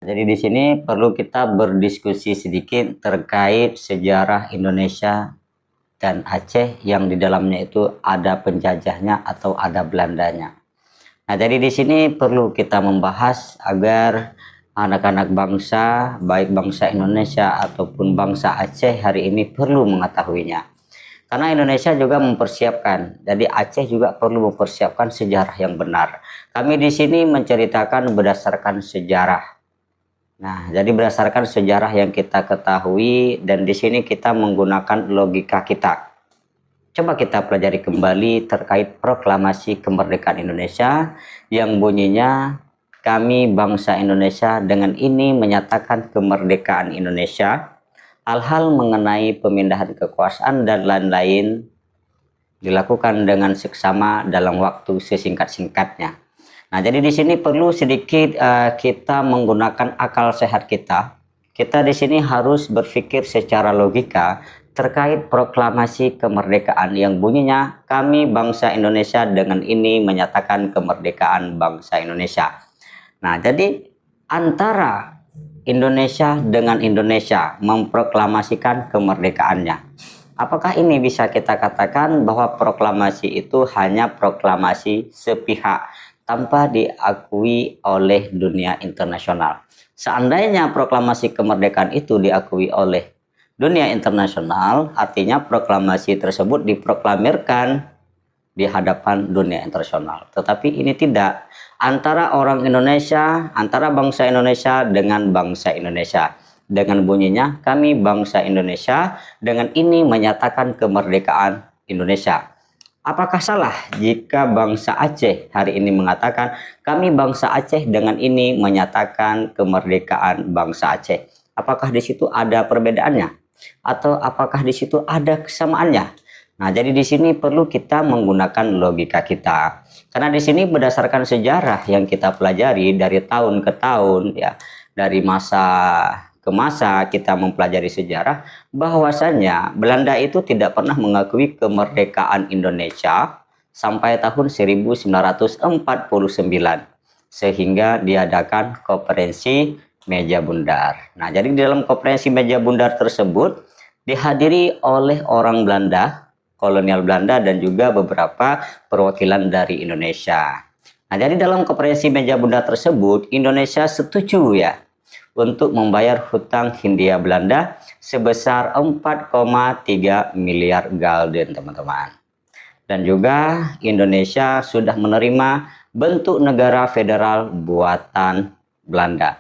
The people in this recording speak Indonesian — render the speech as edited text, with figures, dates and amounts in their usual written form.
Jadi di sini perlu kita berdiskusi sedikit terkait sejarah Indonesia dan Aceh yang di dalamnya itu ada penjajahnya atau ada Belandanya. Nah, jadi di sini perlu kita membahas agar anak-anak bangsa, baik bangsa Indonesia ataupun bangsa Aceh hari ini perlu mengetahuinya. Karena Indonesia juga mempersiapkan, jadi Aceh juga perlu mempersiapkan sejarah yang benar. Kami di sini menceritakan berdasarkan sejarah. Nah, jadi berdasarkan sejarah yang kita ketahui dan di sini kita menggunakan logika kita. Coba kita pelajari kembali terkait proklamasi kemerdekaan Indonesia yang bunyinya kami bangsa Indonesia dengan ini menyatakan kemerdekaan Indonesia. Hal-hal mengenai pemindahan kekuasaan dan lain-lain dilakukan dengan seksama dalam waktu sesingkat-singkatnya. Nah, jadi di sini perlu sedikit kita menggunakan akal sehat kita. Kita di sini harus berpikir secara logika terkait proklamasi kemerdekaan yang bunyinya kami bangsa Indonesia dengan ini menyatakan kemerdekaan bangsa Indonesia. Nah, jadi antara Indonesia dengan Indonesia memproklamasikan kemerdekaannya. Apakah ini bisa kita katakan bahwa proklamasi itu hanya proklamasi sepihak tanpa diakui oleh dunia internasional? Seandainya proklamasi kemerdekaan itu diakui oleh dunia internasional, artinya proklamasi tersebut diproklamirkan di hadapan dunia internasional. Tetapi ini tidak. Antara orang Indonesia, antara bangsa Indonesia dengan bangsa Indonesia. Dengan bunyinya, kami bangsa Indonesia dengan ini menyatakan kemerdekaan Indonesia. Apakah salah jika bangsa Aceh hari ini mengatakan kami bangsa Aceh dengan ini menyatakan kemerdekaan bangsa Aceh? Apakah di situ ada perbedaannya? Atau apakah di situ ada kesamaannya? Nah, jadi di sini perlu kita menggunakan logika kita. Karena di sini berdasarkan sejarah yang kita pelajari dari tahun ke tahun ya, dari masa ke masa kita mempelajari sejarah bahwasannya Belanda itu tidak pernah mengakui kemerdekaan Indonesia sampai tahun 1949 sehingga diadakan konferensi meja bundar. Nah, jadi di dalam konferensi meja bundar tersebut dihadiri oleh orang Belanda, kolonial Belanda dan juga beberapa perwakilan dari Indonesia. Nah, jadi dalam konferensi meja bundar tersebut Indonesia setuju ya untuk membayar hutang Hindia Belanda sebesar 4,3 miliar gulden, teman-teman. Dan juga Indonesia sudah menerima bentuk negara federal buatan Belanda.